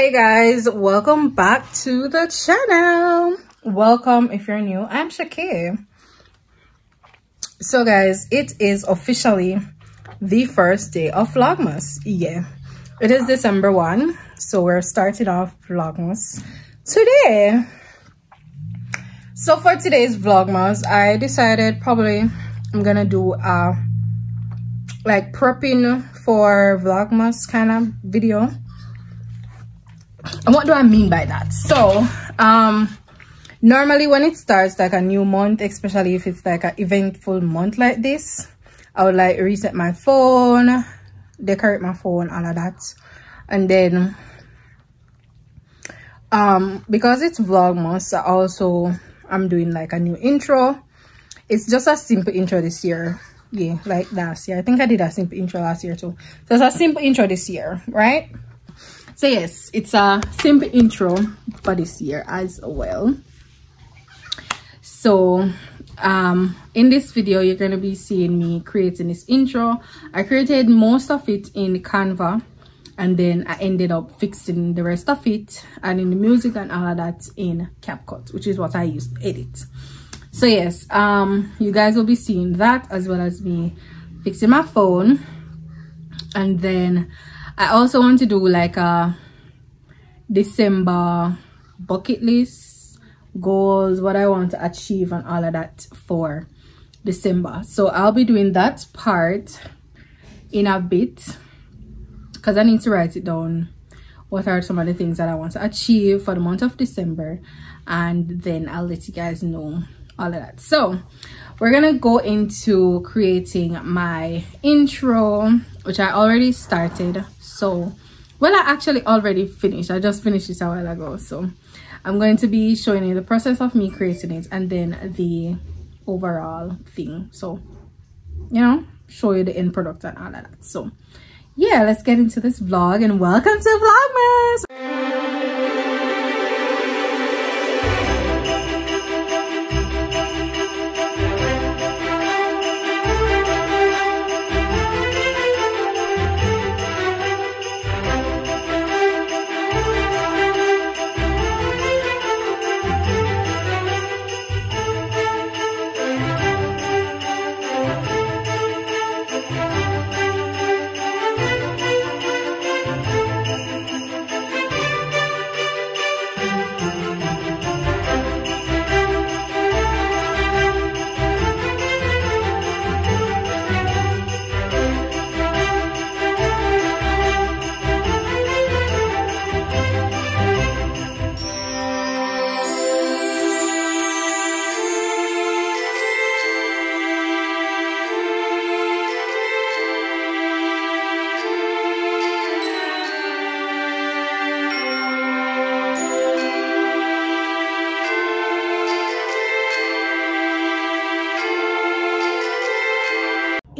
Hey guys, welcome back to the channel. Welcome if you're new. I'm Shakay. So guys, it is officially the first day of Vlogmas. Yeah, it is December 1, so we're starting off Vlogmas today. So for today's Vlogmas, I decided probably I'm gonna do a like prepping for Vlogmas kind of video. And what do I mean by that? So normally when it starts like a new month, especially if it's like an eventful month like this, I would like reset my phone, decorate my phone, all of that. And then because it's Vlogmas, I'm doing like a new intro. It's just a simple intro this year. Yeah, like last year. I think I did a simple intro last year too. So it's a simple intro this year, right? So yes, it's a simple intro for this year as well. So in this video, you're going to be seeing me creating this intro. I created most of it in Canva, and then I ended up fixing the rest of it and in the music and all of that in CapCut, which is what I use to edit. So yes, you guys will be seeing that as well as me fixing my phone. And then I also want to do like a December bucket list, goals, what I want to achieve and all of that for December. So I'll be doing that part in a bit because I need to write it down. What are some of the things that I want to achieve for the month of December, and then I'll let you guys know all of that. So we're gonna go into creating my intro, which I already started. So well, I actually already finished. I just finished this a while ago. So I'm going to be showing you the process of me creating it and then the overall thing. So, you know, show you the end product and all of that. So yeah, let's get into this vlog and welcome to Vlogmas.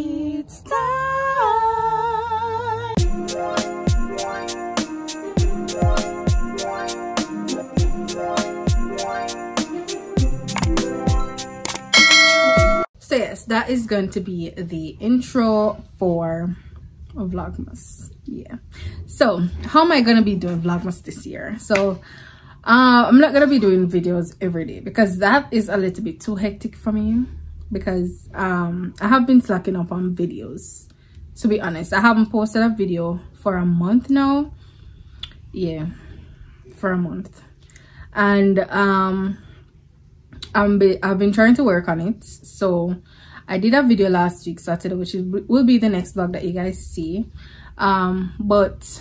It's time. So yes, that is going to be the intro for Vlogmas. Yeah. So how am I going to be doing Vlogmas this year? So I'm not going to be doing videos every day because that is a little bit too hectic for me. Because I have been slacking up on videos, to be honest. I haven't posted a video for a month now. Yeah, for a month. And I've been trying to work on it. So I did a video last week, Saturday, which will be the next vlog that you guys see. But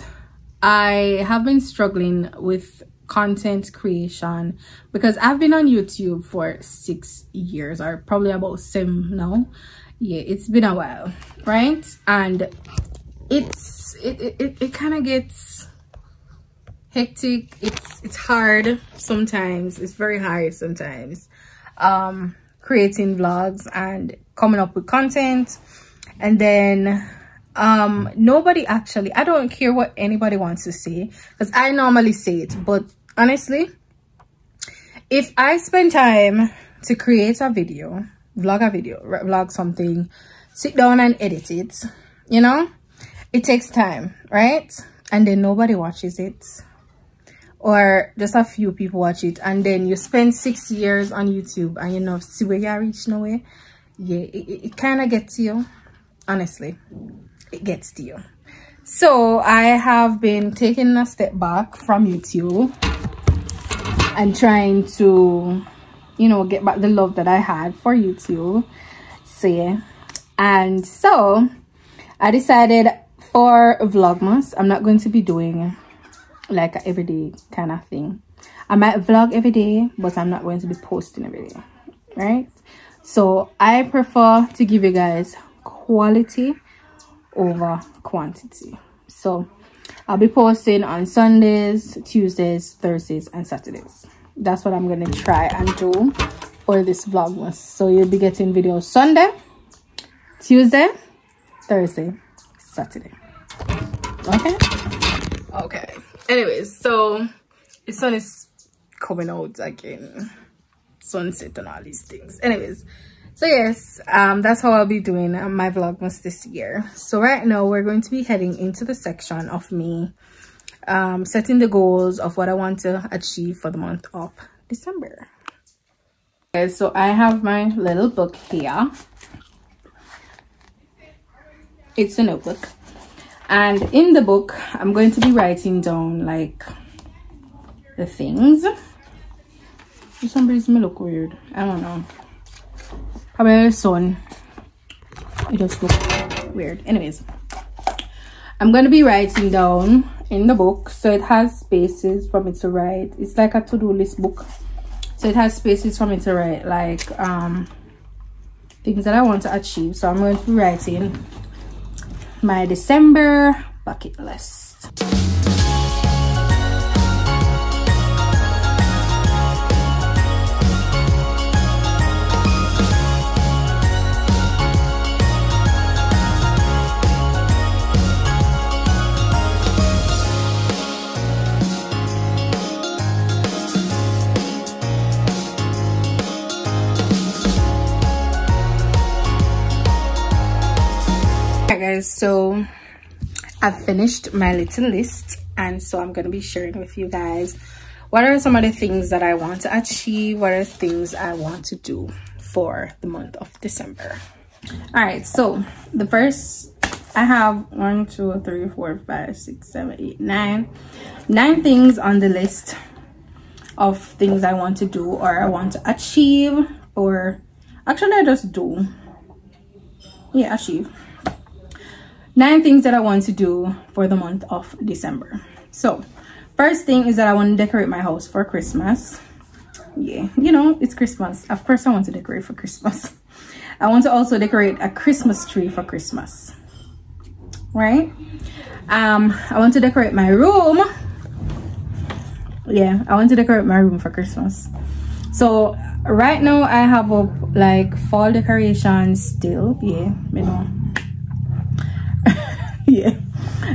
I have been struggling with content creation because I've been on YouTube for 6 years, or probably about 7 now. Yeah, it's been a while, right? And it kind of gets hectic. It's hard sometimes. It's very hard sometimes creating vlogs and coming up with content. And then nobody actually, I don't care what anybody wants to say because I normally say it, but honestly, if I spend time to create a video, vlog something, sit down and edit it, you know, it takes time, right? And then nobody watches it. or just a few people watch it, and then you spend 6 years on YouTube and you know see where you reach nowhere. Yeah, it kind of gets to you. Honestly, it gets to you. So I have been taking a step back from YouTube and trying to, you know, get back the love that I had for YouTube. So yeah, and so I decided for Vlogmas, I'm not going to be doing like an everyday kind of thing. I might vlog every day, but I'm not going to be posting every day, right? So I prefer to give you guys quality over quantity. So I'll be posting on Sundays, Tuesdays, Thursdays, and Saturdays. That's what I'm going to try and do for this Vlogmas. So you'll be getting videos Sunday, Tuesday, Thursday, Saturday. Okay. Anyways, so the sun is coming out again, sunset and all these things. Anyways, so yes, that's how I'll be doing my Vlogmas this year. So right now we're going to be heading into the section of me setting the goals of what I want to achieve for the month of December. Okay, so I have my little book here. It's a notebook, and in the book I'm going to be writing down like the things. For some reason it look weird, I don't know, probably the sun, it just look weird. Anyways, I'm going to be writing down in the book, so it has spaces for me to write. It's like a to-do list book, so it has spaces for me to write like things that I want to achieve. So I'm going to be writing my December bucket list. Guys, so I've finished my little list, and so I'm going to be sharing with you guys what are some of the things that I want to achieve, what are things I want to do for the month of December. All right, so the first, I have 1 2 3 4 5 6 7 8 9 things on the list of things I want to do or I want to achieve, or actually I just do, yeah, achieve 9 things that I want to do for the month of December. So first thing is that I want to decorate my house for Christmas. Yeah, you know, it's Christmas. Of course I want to decorate for Christmas. I want to also decorate a Christmas tree for Christmas, right? I want to decorate my room. Yeah, I want to decorate my room for Christmas. So right now I have up like fall decorations still. Yeah, you know. Yeah,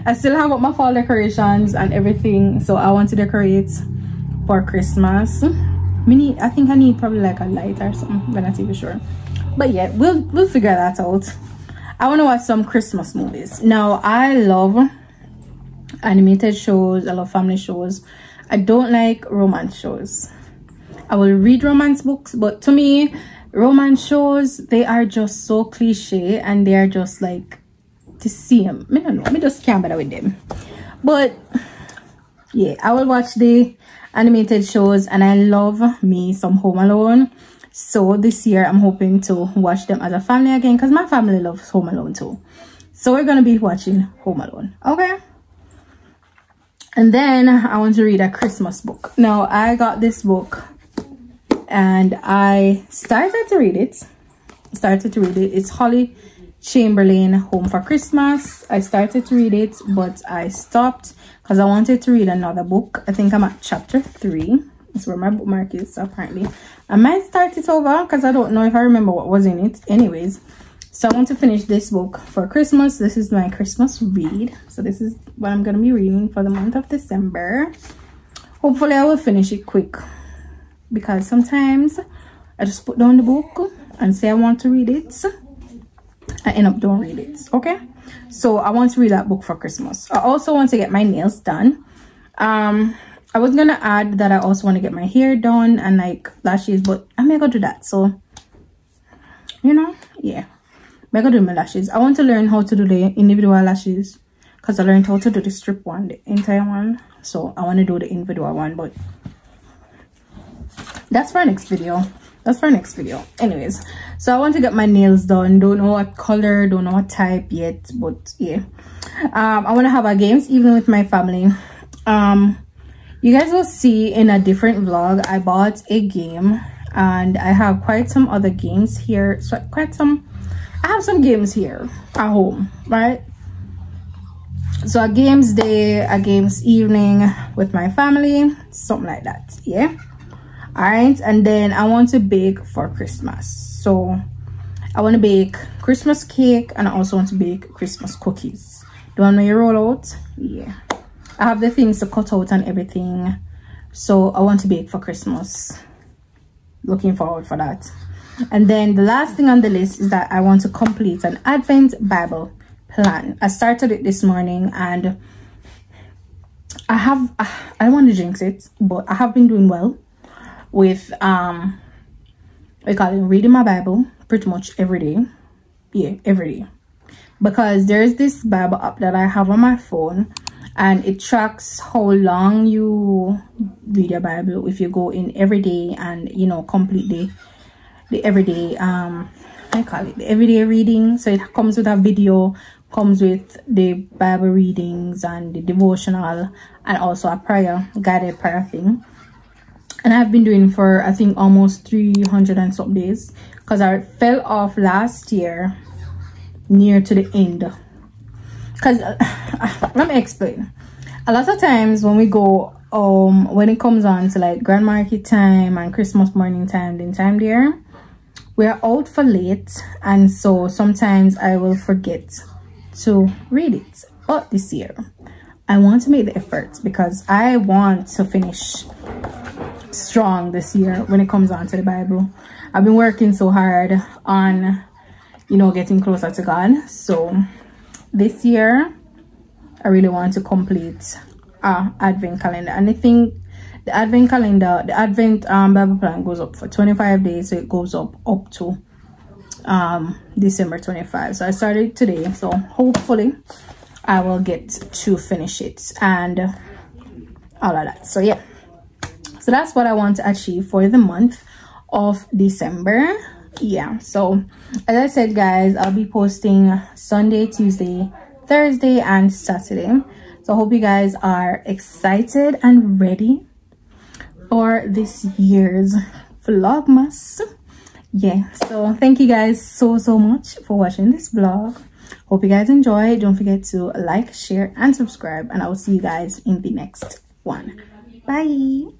I still have up my fall decorations and everything, so I want to decorate for Christmas. I think I need probably like a light or something, I'm not even sure, but yeah, we'll figure that out. I want to watch some Christmas movies. Now I love animated shows, I love family shows. I don't like romance shows. I will read romance books, but to me romance shows, they are just so cliche and they are just like the same. I don't know, I just can't bother with them. But yeah, I will watch the animated shows, and I love me some Home Alone. So this year I'm hoping to watch them as a family again, because my family loves Home Alone too. So we're gonna be watching Home Alone, okay? And then I want to read a Christmas book. Now I got this book and I started to read it. It's Holly Chamberlain, Home for Christmas. I started to read it, but I stopped because I wanted to read another book. I think I'm at chapter 3. That's where my bookmark is. So apparently I might start it over because I don't know if I remember what was in it. Anyways, so I want to finish this book for Christmas. This is my Christmas read. So this is what I'm going to be reading for the month of December. Hopefully I will finish it quick, because sometimes I just put down the book and say I want to read it. I end up don't read it, okay? So I want to read that book for Christmas. I also want to get my nails done. I I was gonna add that I also want to get my hair done and like lashes, but I'm not gonna do that. So you know, yeah, I'm gonna do my lashes. I want to learn how to do the individual lashes because I learned how to do the strip one, the entire one. So I want to do the individual one, but that's for our next video. That's for our next video. Anyways, so I want to get my nails done. Don't know what color, don't know what type yet, but yeah. I want to have a games evening with my family. You guys will see in a different vlog, I bought a game and I have quite some other games here. So I have some games here at home, right? So a games day, a games evening with my family, something like that, yeah. All right, and then I want to bake for Christmas. So I want to bake Christmas cake and I also want to bake Christmas cookies. Do I want me to roll out? Yeah, I have the things to cut out and everything. So I want to bake for Christmas. Looking forward for that. And then the last thing on the list is that I want to complete an Advent Bible plan. I started it this morning and I don't want to jinx it, but I have been doing well with reading my Bible pretty much every day. Yeah, every day, because there's this Bible app that I have on my phone and it tracks how long you read your Bible if you go in every day and, you know, complete the everyday the everyday reading. So it comes with a video, comes with the Bible readings and the devotional and also a prayer, guided prayer thing. And I've been doing for I think almost 300 and some days because I fell off last year near to the end. Because let me explain. A lot of times when we go when it comes on to like Grand Market time and Christmas morning time, the time there, we're out for late, and so sometimes I will forget to read it. But this year I want to make the effort because I want to finish strong this year when it comes on to the Bible. I've been working so hard on, you know, getting closer to God. So this year I really want to complete our Advent calendar, and I think the Advent calendar, the Advent Bible plan goes up for 25 days, so it goes up to December 25. So I started today, so hopefully I will get to finish it and all of that. So yeah, so that's what I want to achieve for the month of December. Yeah, so as I said, guys, I'll be posting Sunday, Tuesday, Thursday and Saturday. So I hope you guys are excited and ready for this year's Vlogmas. Yeah, so thank you guys so much for watching this vlog. Hope you guys enjoy. Don't forget to like, share and subscribe, and I will see you guys in the next one. Bye.